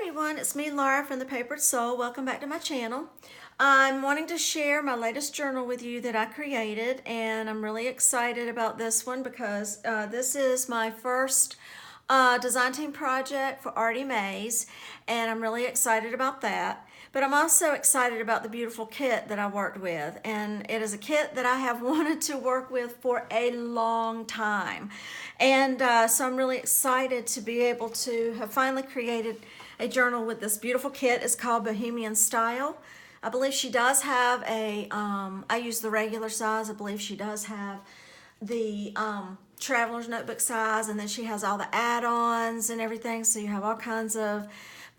everyone, it's me Laura from the Papered Soul. Welcome back to my channel. I'm wanting to share my latest journal with you that I created, and I'm really excited about this one because this is my first design team project for ARTYmaze, and I'm really excited about that. But I'm also excited about the beautiful kit that I worked with, and it is a kit that I have wanted to work with for a long time. And so I'm really excited to be able to have finally created a journal with this beautiful kit. It's called Bohemian Style. I believe she does have a, I use the regular size. I believe she does have the traveler's notebook size, and then she has all the add-ons and everything. So you have all kinds of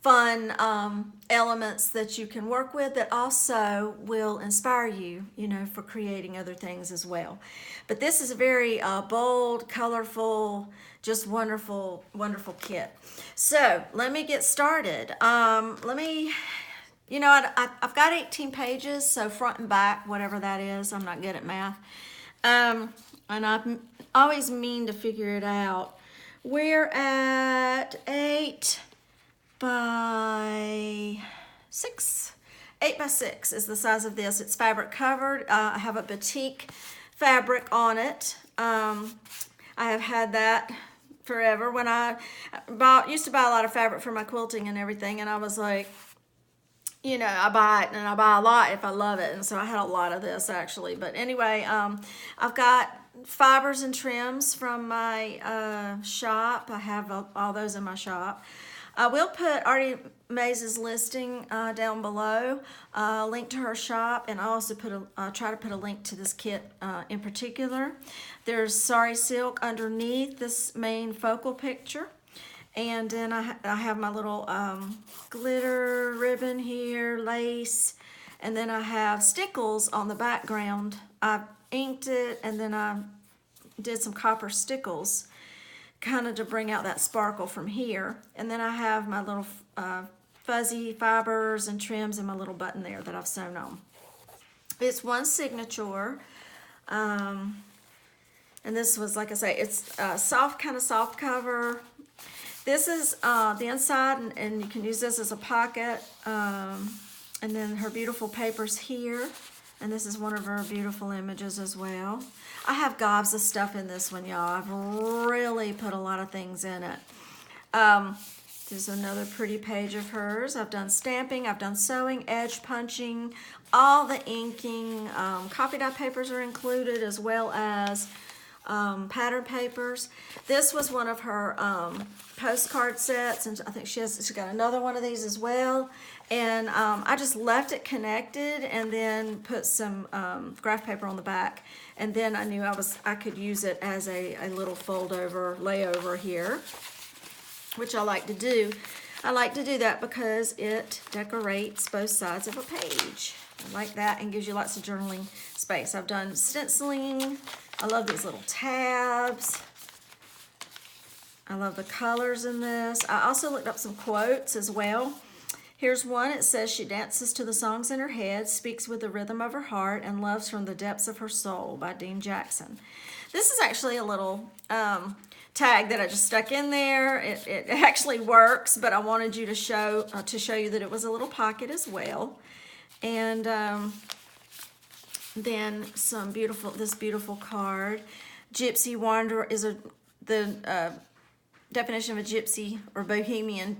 fun elements that you can work with that also will inspire you, for creating other things as well. But this is a very bold, colorful, just wonderful, wonderful kit. So let me get started. I've got 18 pages, so front and back, whatever that is. I'm not good at math. And I always mean to figure it out. We're at 8 by 6. 8 by 6 is the size of this. It's fabric covered. I have a batik fabric on it. I have had that forever. When I used to buy a lot of fabric for my quilting and everything, and I was like, I buy it and I buy a lot if I love it. And so I had a lot of this actually. But anyway, I've got fibers and trims from my shop. I have all those in my shop. I will put ARTYmaze's listing down below, a link to her shop, and I also try to put a link to this kit in particular. There's sari silk underneath this main focal picture. And then I have my little glitter ribbon here, lace, and then I have stickles on the background. I inked it, and then I did some copper stickles, kind of to bring out that sparkle from here. And then I have my little fuzzy fibers and trims and my little button there that I've sewn on. It's one signature. And this was, like I say, it's a kind of soft cover. This is the inside, and you can use this as a pocket. And then her beautiful papers here. And this is one of her beautiful images as well. I have gobs of stuff in this one, y'all. I've really put a lot of things in it. There's another pretty page of hers. I've done stamping, I've done sewing, edge punching, all the inking. Coffee dye papers are included, as well as pattern papers. This was one of her postcard sets, and I think she's got another one of these as well. And I just left it connected and then put some graph paper on the back, and then I knew I could use it as a little fold over layover here, which I like to do. I like to do that because it decorates both sides of a page. I like that, and gives you lots of journaling space. I've done stenciling. I love these little tabs. I love the colors in this. I also looked up some quotes as well. Here's one. It says, "She dances to the songs in her head, speaks with the rhythm of her heart, and loves from the depths of her soul," by Dean Jackson. This is actually a little tag that I just stuck in there. It actually works, but I wanted you to show you that it was a little pocket as well. And then this beautiful card. Gypsy Wanderer is the definition of a gypsy or bohemian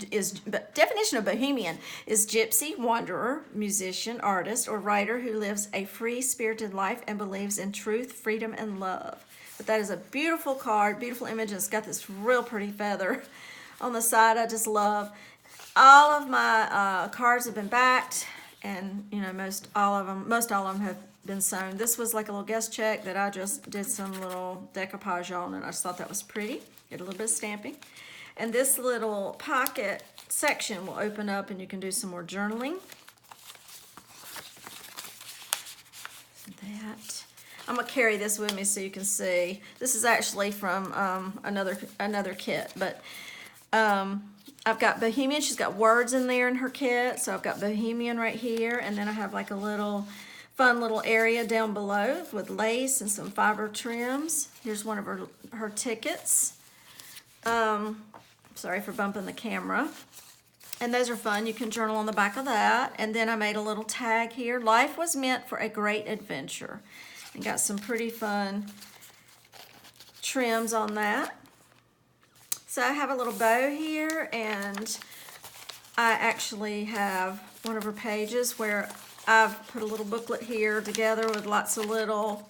definition of bohemian is gypsy, wanderer, musician, artist, or writer who lives a free-spirited life and believes in truth, freedom, and love. But that is a beautiful card, beautiful image, and it's got this real pretty feather on the side. I just love. All of my cards have been backed, and most all of them have been sewn. This was like a little guest check that I just did some little decoupage on, and I just thought that was pretty. Get a little bit of stamping. And this little pocket section will open up, and you can do some more journaling. That. I'm going to carry this with me so you can see. This is actually from another kit, but I've got Bohemian. She's got words in there in her kit, so I've got Bohemian right here, and then I have like a little fun little area down below with lace and some fiber trims. Here's one of her tickets. Sorry for bumping the camera. And those are fun. You can journal on the back of that. And then I made a little tag here. Life was meant for a great adventure. And got some pretty fun trims on that. So I have a little bow here, and I actually have one of her pages where I've put a little booklet here together with lots of little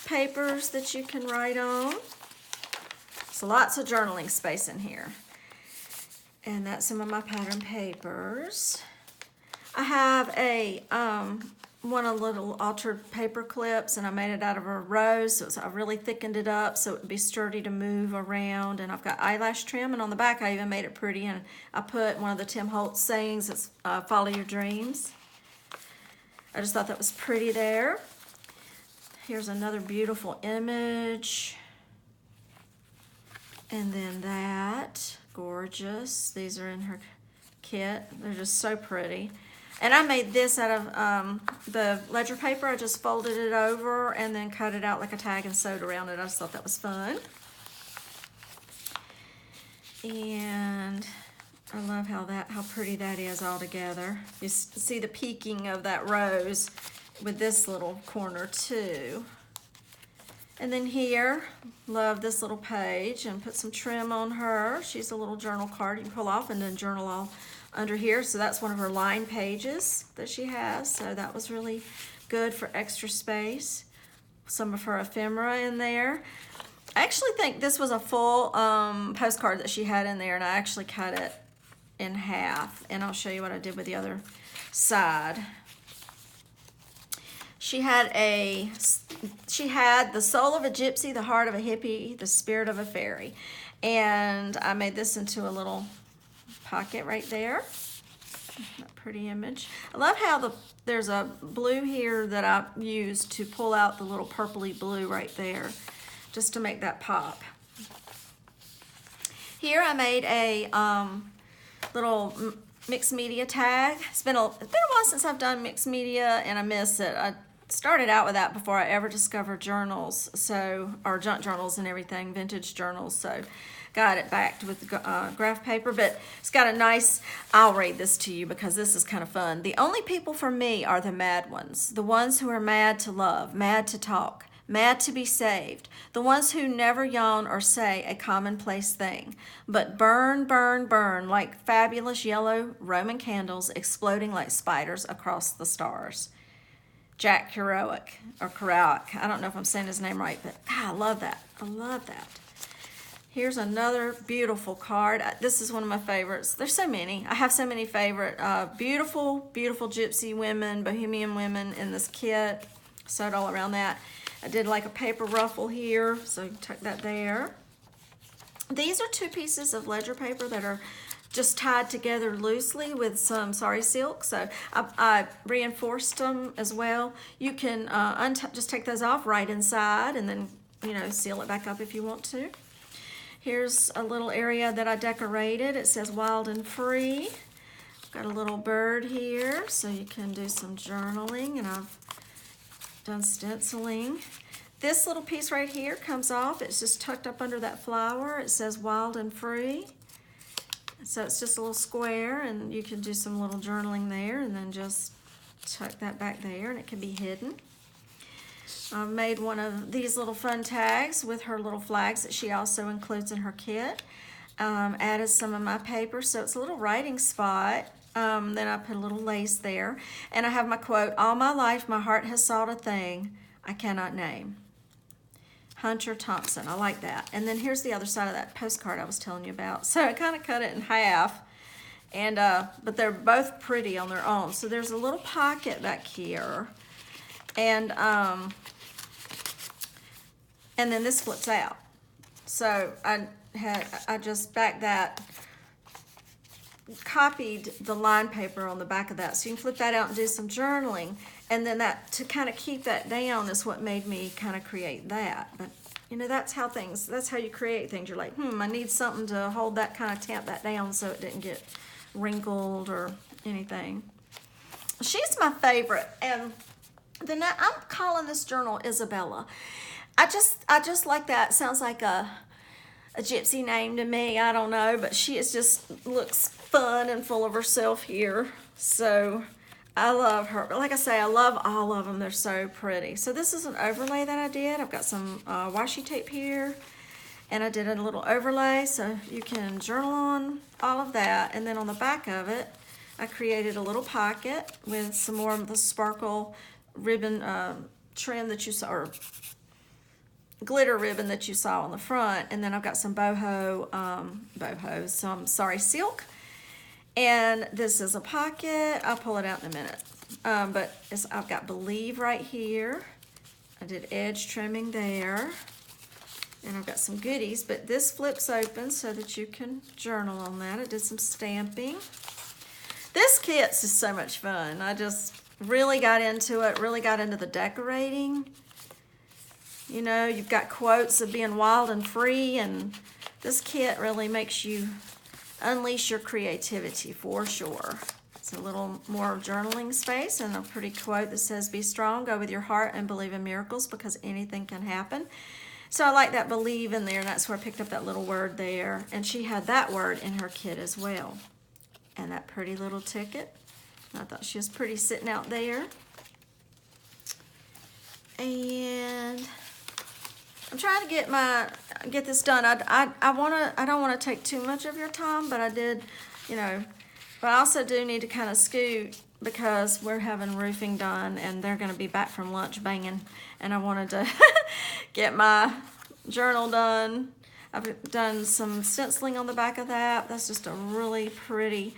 papers that you can write on. So lots of journaling space in here. And that's some of my pattern papers. I have a one of little altered paper clips, and I made it out of a rose, so I really thickened it up so it would be sturdy to move around. And I've got eyelash trim, and on the back I even made it pretty, and I put one of the Tim Holtz sayings, it's follow your dreams. I just thought that was pretty there. Here's another beautiful image. And then that, gorgeous. These are in her kit. They're just so pretty. And I made this out of the ledger paper. I just folded it over and then cut it out like a tag and sewed around it. I just thought that was fun. And I love how pretty that is all together. You see the peaking of that rose with this little corner too. And then here, love this little page, and put some trim on her. She's a little journal card you can pull off and then journal all under here. So that's one of her line pages that she has. So that was really good for extra space. Some of her ephemera in there. I actually think this was a full postcard that she had in there, and I actually cut it in half. And I'll show you what I did with the other side. She had the soul of a gypsy, the heart of a hippie, the spirit of a fairy. And I made this into a little pocket right there. That pretty image. I love how there's a blue here that I used to pull out the little purpley blue right there, just to make that pop. Here I made a little mixed media tag. It's been a while since I've done mixed media, and I miss it. I started out with that before I ever discovered journals, or junk journals and everything, vintage journals, so got it backed with graph paper. But it's got a nice, I'll read this to you because this is kind of fun. The only people for me are the mad ones, the ones who are mad to love, mad to talk, mad to be saved, the ones who never yawn or say a commonplace thing, but burn, burn, burn like fabulous yellow Roman candles exploding like spiders across the stars. Jack Kerouac, or Kerouac. I don't know if I'm saying his name right, but God, I love that. I love that. Here's another beautiful card. This is one of my favorites. There's so many. I have so many favorite beautiful, beautiful gypsy women, bohemian women in this kit. Sewed all around that. I did like a paper ruffle here, so tuck that there. These are 2 pieces of ledger paper that are just tied together loosely with some sari silk, so I reinforced them as well. You can just take those off right inside and then, you know, seal it back up if you want to. Here's a little area that I decorated. It says wild and free. Got a little bird here, so you can do some journaling, and I've done stenciling. This little piece right here comes off. It's just tucked up under that flower. It says wild and free. So it's just a little square, and you can do some little journaling there, and then just tuck that back there, and it can be hidden. I've made one of these little fun tags with her little flags that she also includes in her kit. Added some of my paper, so it's a little writing spot. Then I put a little lace there, and I have my quote, "All my life my heart has sought a thing I cannot name." Hunter Thompson, I like that. And then here's the other side of that postcard I was telling you about. So I kind of cut it in half, and but they're both pretty on their own. So there's a little pocket back here, and then this flips out. So I just back that, copied the line paper on the back of that, so you can flip that out and do some journaling. And then that, to kind of keep that down, is what made me kind of create that. But you know, that's how you create things. You're like, I need something to hold that, kind of tamp that down so it didn't get wrinkled or anything. She's my favorite, and then I'm calling this journal Isabella. I just like that. Sounds like a gypsy name to me. I don't know, but she is just looks fun and full of herself here. So I love her. But like I say, I love all of them. They're so pretty. So this is an overlay that I did. I've got some washi tape here. And I did a little overlay so you can journal on all of that. And then on the back of it, I created a little pocket with some more of the sparkle ribbon trim that you saw, or glitter ribbon that you saw on the front. And then I've got some silk. And this is a pocket. I'll pull it out in a minute. But I've got Believe right here. I did edge trimming there. And I've got some goodies, but this flips open so that you can journal on that. I did some stamping. This kit's is so much fun. I just really got into it, really got into the decorating. You know, you've got quotes of being wild and free, and this kit really makes you unleash your creativity for sure. It's a little more journaling space and a pretty quote that says, "Be strong, go with your heart, and believe in miracles because anything can happen." So I like that believe in there, and that's where I picked up that little word there. And she had that word in her kit as well. And that pretty little ticket. I thought she was pretty sitting out there. And I'm trying to get this done. I don't want to take too much of your time, but I did, you know, but I also do need to kind of scoot because we're having roofing done and they're going to be back from lunch banging, and I wanted to get my journal done. I've done some stenciling on the back of that. That's just a really pretty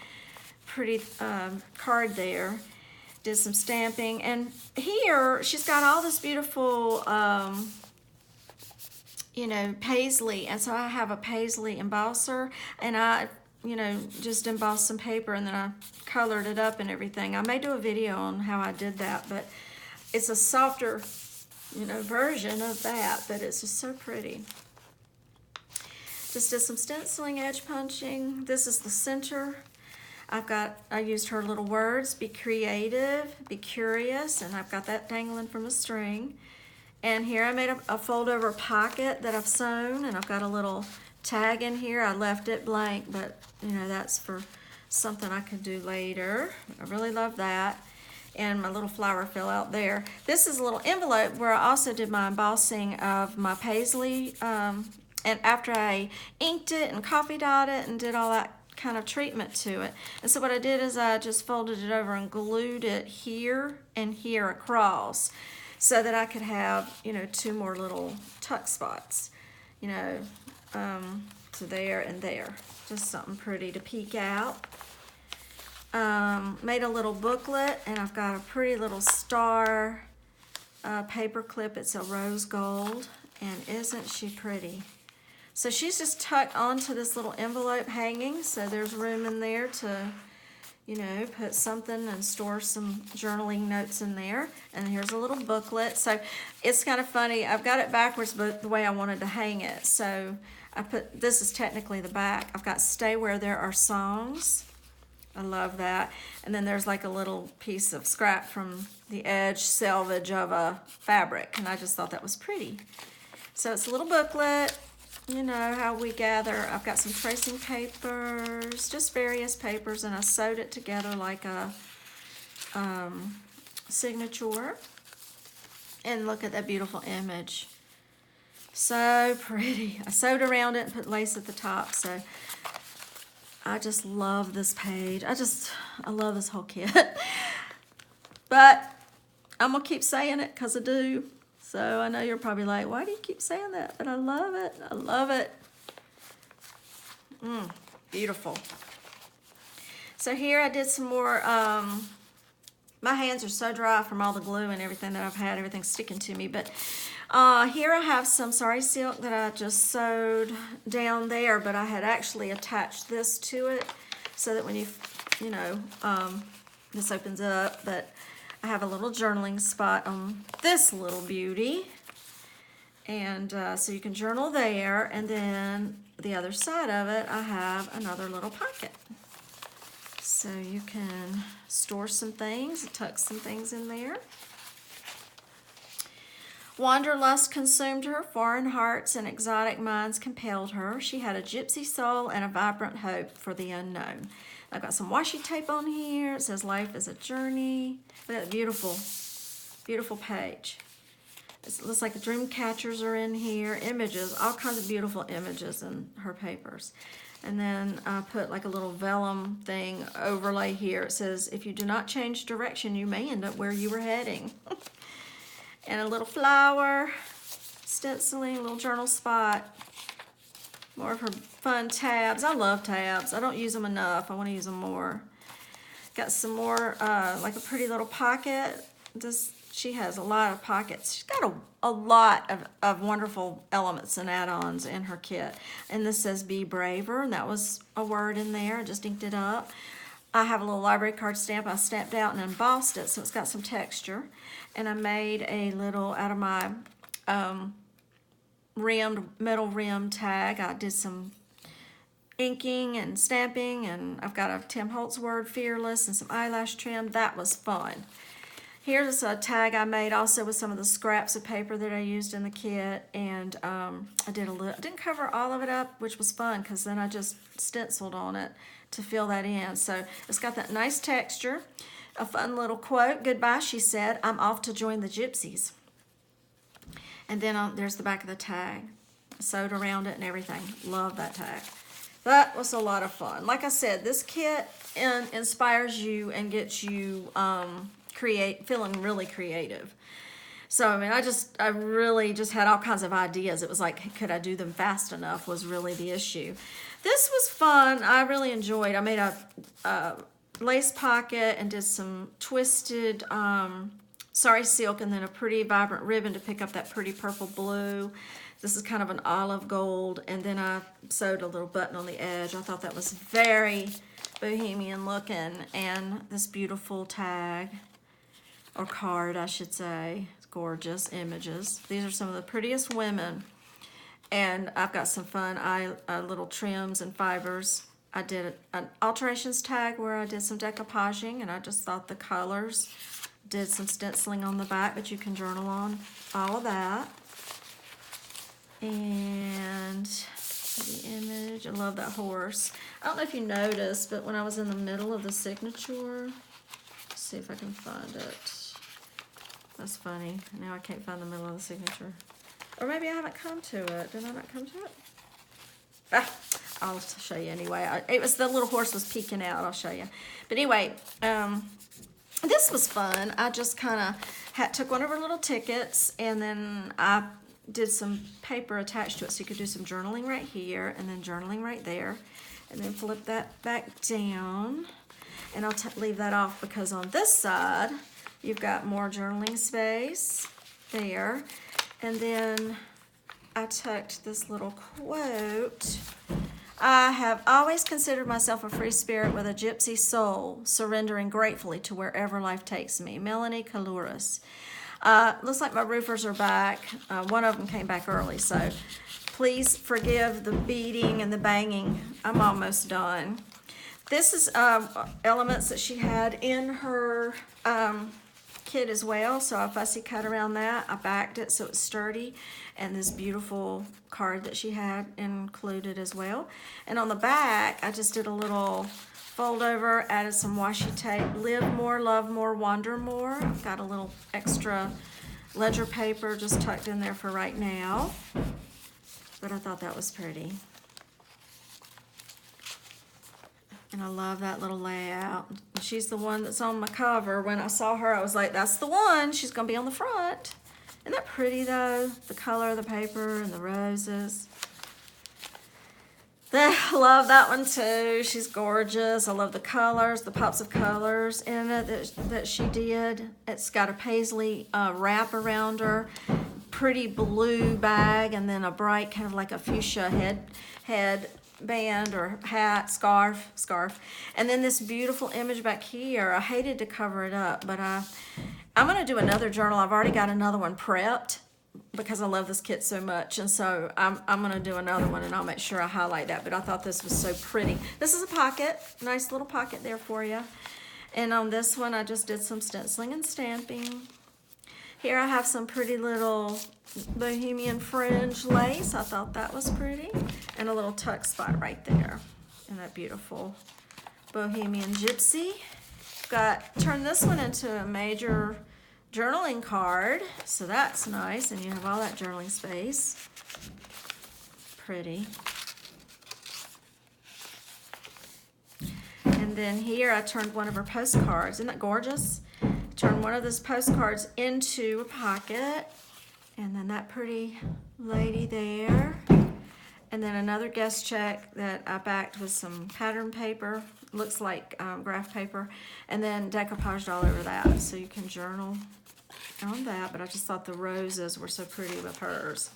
card there. Did some stamping, and here she's got all this beautiful you know, paisley, and so I have a paisley embosser, and I just embossed some paper and then I colored it up and everything. I may do a video on how I did that, but it's a softer, version of that, but it's just so pretty. Just did some stenciling, edge punching. This is the center. I used her little words, be creative, be curious, and I've got that dangling from a string. And here I made a fold over pocket that I've sewn, and I've got a little tag in here. I left it blank, but that's for something I could do later. I really love that. And my little flower fell out there. This is a little envelope where I also did my embossing of my paisley. And after I inked it and coffee dyed it and did all that kind of treatment to it. And so what I did is I just folded it over and glued it here and here across so that I could have, two more little tuck spots, so there and there. Just something pretty to peek out. Made a little booklet, and I've got a pretty little star paper clip. It's a rose gold, and isn't she pretty? So she's just tucked onto this little envelope hanging, so there's room in there to, put something and store some journaling notes in there. And here's a little booklet. So it's kind of funny. I've got it backwards, but the way I wanted to hang it. So this is technically the back. I've got Stay Where There Are Songs. I love that. And then there's like a little piece of scrap from the edge selvage of a fabric, and I just thought that was pretty. So it's a little booklet, how we gather. I've got some tracing papers, just various papers, and I sewed it together like a signature. And look at that beautiful image. So pretty. I sewed around it and put lace at the top, so I just love this page. I love this whole kit. But I'm going to keep saying it because I do. So I know you're probably like, why do you keep saying that? But I love it. I love it. Beautiful. So here I did some more. My hands are so dry from all the glue and everything that I've had. Everything's sticking to me. But here I have some sari silk that I just sewed down there, but I had actually attached this to it so that when this opens up, but I have a little journaling spot on this little beauty. And so you can journal there, and then the other side of it, I have another little pocket. So you can store some things, tuck some things in there. Wanderlust consumed her, foreign hearts and exotic minds compelled her. She had a gypsy soul and a vibrant hope for the unknown. I've got some washi tape on here. It says life is a journey. Look at that beautiful, beautiful page. It looks like the dream catchers are in here. Images, all kinds of beautiful images in her papers. And then I put like a little vellum thing overlay here. It says, if you do not change direction, you may end up where you were heading. And a little flower, stenciling, a little journal spot. More of her fun tabs. I love tabs. I don't use them enough. I want to use them more. Got some more, like a pretty little pocket. She has a lot of pockets. She's got a lot of wonderful elements and add-ons in her kit. And this says be braver, and that was a word in there. I just inked it up. I have a little library card stamp. I stamped out and embossed it, so it's got some texture. And I made a little, out of my metal rim tag, I did some inking and stamping, and I've got a Tim Holtz word, fearless, and some eyelash trim. That was fun. Here's a tag I made also with some of the scraps of paper that I used in the kit, and I didn't cover all of it up, which was fun because then I just stenciled on it to fill that in. So it's got that nice texture. A fun little quote, goodbye, she said, I'm off to join the Gypsies. And then there's the back of the tag. Sewed around it and everything. Love that tag. That was a lot of fun. Like I said, this kit inspires you and gets you feeling really creative. So, I mean, I really just had all kinds of ideas. It was like, could I do them fast enough was really the issue. This was fun. I really enjoyed. I made a lace pocket and did some twisted sari silk and then a pretty vibrant ribbon to pick up that pretty purple blue. This is kind of an olive gold, and then I sewed a little button on the edge. I thought that was very bohemian looking, and this beautiful tag, or card I should say. It's gorgeous images. These are some of the prettiest women, and I've got some fun little trims and fibers. I did an alterations tag where I did some decoupaging, and I just thought the colors. Did some stenciling on the back that you can journal on, all of that. And the image, I love that horse. I don't know if you noticed, but when I was in the middle of the signature, let's see if I can find it. That's funny. Now I can't find the middle of the signature. Or maybe I haven't come to it. Did I not come to it? Ah, I'll show you anyway. It was the little horse was peeking out. I'll show you. But anyway, this was fun. I just kind of took one of her little tickets, and then I did some paper attached to it so you could do some journaling right here and then journaling right there, and then flip that back down. And I'll leave that off because on this side you've got more journaling space there. And then I tucked this little quote. I have always considered myself a free spirit with a gypsy soul, surrendering gratefully to wherever life takes me. Melanie Kalouris. Looks like my roofers are back. One of them came back early, so please forgive the beating and the banging. I'm almost done. This is elements that she had in her kit as well, so I fussy cut around that. I backed it so it's sturdy, and this beautiful card that she had included as well. And on the back, I just did a little fold over, added some washi tape. Live more, love more, wander more. I've got a little extra ledger paper just tucked in there for right now, but I thought that was pretty. And I love that little layout. She's the one that's on my cover. When I saw her, I was like, that's the one. She's going to be on the front. Isn't that pretty, though? The color of the paper and the roses. I love that one, too. She's gorgeous. I love the colors, the pops of colors in it that she did. It's got a paisley wrap around her, pretty blue bag, and then a bright kind of like a fuchsia head band or hat, scarf, and then this beautiful image back here. I hated to cover it up, but I'm going to do another journal. I've already got another one prepped because I love this kit so much, and so I'm going to do another one, and I'll make sure I highlight that, but I thought this was so pretty. This is a pocket, nice little pocket there for you, and on this one I just did some stenciling and stamping. Here I have some pretty little Bohemian fringe lace. I thought that was pretty. And a little tuck spot right there. And that beautiful Bohemian Gypsy. Turn this one into a major journaling card, so that's nice, and you have all that journaling space. Pretty. And then here I turned one of her postcards. Isn't that gorgeous? Turned one of those postcards into a pocket, and then that pretty lady there. And then another guest check that I backed with some pattern paper, looks like graph paper, and then decoupaged all over that, so you can journal on that. But I just thought the roses were so pretty with hers.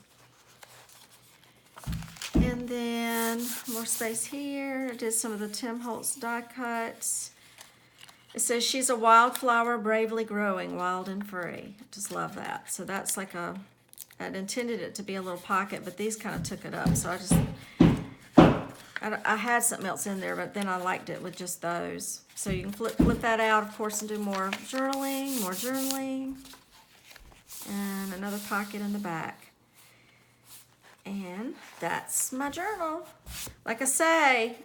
And then more space here. I did some of the Tim Holtz die cuts. It says she's a wildflower bravely growing, wild and free. Just love that. So that's like I'd intended it to be a little pocket, but these kind of took it up. So I had something else in there, but then I liked it with just those. So you can flip that out, of course, and do more journaling, and another pocket in the back. And that's my journal. Like I say,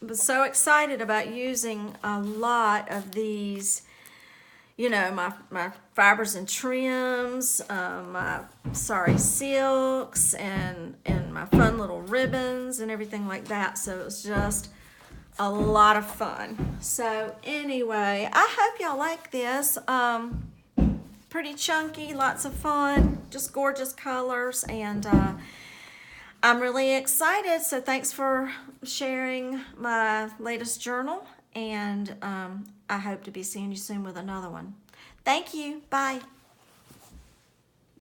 I was so excited about using a lot of these, you know, my fibers and trims, my sari silks, and my fun little ribbons and everything like that. So it was just a lot of fun. So anyway, I hope y'all like this. Pretty chunky, lots of fun, just gorgeous colors, and I'm really excited. So thanks for sharing my latest journal, and I hope to be seeing you soon with another one. Thank you. Bye.